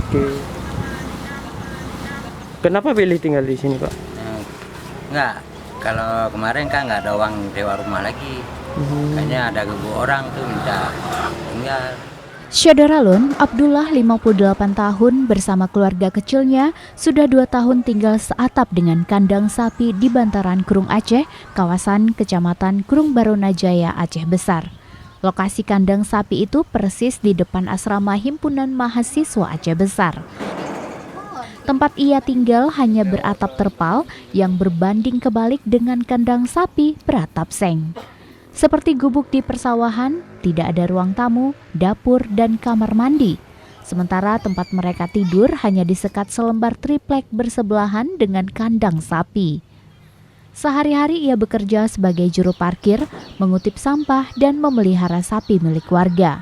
Oke. Kenapa pilih tinggal di sini, Pak? Enggak, kalau kemarin kan nggak ada uang sewa rumah lagi. Kayaknya ada ganggu orang tuh minta tinggal. Syadaralun Abdullah 58 tahun bersama keluarga kecilnya sudah 2 tahun tinggal seatap dengan kandang sapi di bantaran Kurung Aceh, kawasan Kecamatan Kurung Barunajaya, Aceh Besar. Lokasi kandang sapi itu persis di depan asrama Himpunan Mahasiswa Aceh Besar. Tempat ia tinggal hanya beratap terpal yang berbanding kebalik dengan kandang sapi beratap seng. Seperti gubuk di persawahan, tidak ada ruang tamu, dapur, dan kamar mandi. Sementara tempat mereka tidur hanya disekat selembar triplek bersebelahan dengan kandang sapi. Sehari-hari ia bekerja sebagai juru parkir, mengutip sampah, dan memelihara sapi milik warga.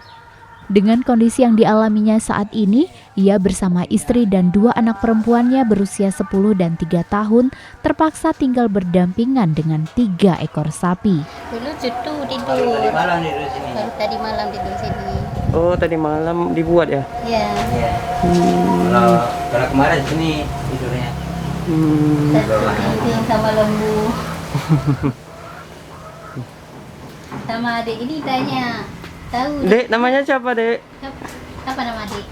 Dengan kondisi yang dialaminya saat ini, ia bersama istri dan 2 anak perempuannya berusia 10 dan 3 tahun terpaksa tinggal berdampingan dengan 3 ekor sapi. Dulu situ tidur. Tadi malam tidur sini. Baru tadi malam tidur sini. Oh, tadi malam dibuat ya? Ya. Iya. Kalau kemarin sini tidurnya. Tadi sama lembu. Sama adik ini tanya. Tahu. Dek, namanya siapa, Dek? Apa nama adik?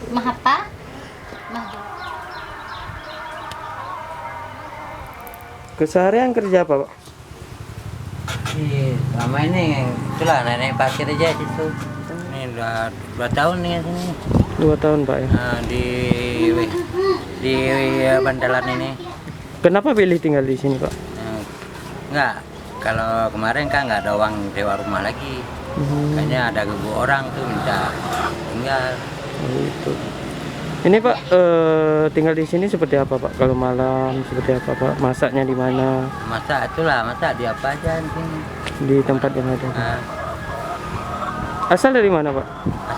Mahapa? Keseharian kerja apa, Pak? Selama ini itulah nenek parkir aja situ. Ini udah 2 tahun nih sini. 2 tahun, Pak ya? Nah, di bantalan ini. Kenapa pilih tinggal di sini, Pak? Enggak, kalau kemarin kan nggak ada uang sewa rumah lagi. Kayaknya ada ganggu orang tuh minta tinggal. Oh, itu. Ini Pak, tinggal di sini seperti apa, Pak? Kalau malam seperti apa, Pak? Masaknya di mana? Masak di apa aja di sini. Di tempat yang ada. Nah, Asal dari mana, Pak?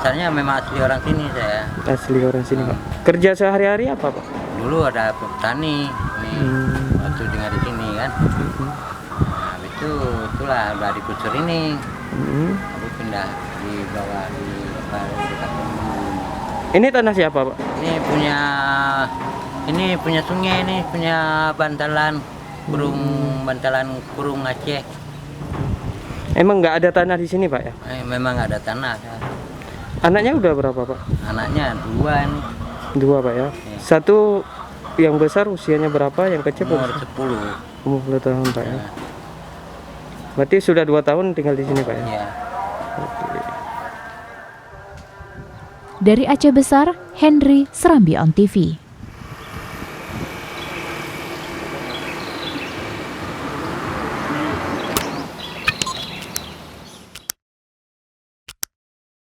asalnya memang asli orang sini saya. Asli orang sini, Pak. Kerja sehari-hari apa, Pak? Dulu ada petani nih, waktu tinggal di sini kan. Nah, itulah udah digusur ini. Lalu pindah di bawah di dekat rumah. Ini tanah siapa, Pak? Ini punya sungai, ini punya bantalan Kurung Aceh. Emang nggak ada tanah di sini, Pak ya? Memang nggak ada tanah. Anaknya udah berapa, Pak? Anaknya 2 nih. 2, Pak ya? Satu yang besar usianya berapa? Yang kecil Umur 10. umur 10 tahun, Pak ya? Berarti sudah 2 tahun tinggal di sini, Pak ya? Iya. Oke. Dari Aceh Besar, Henry, Serambi On TV.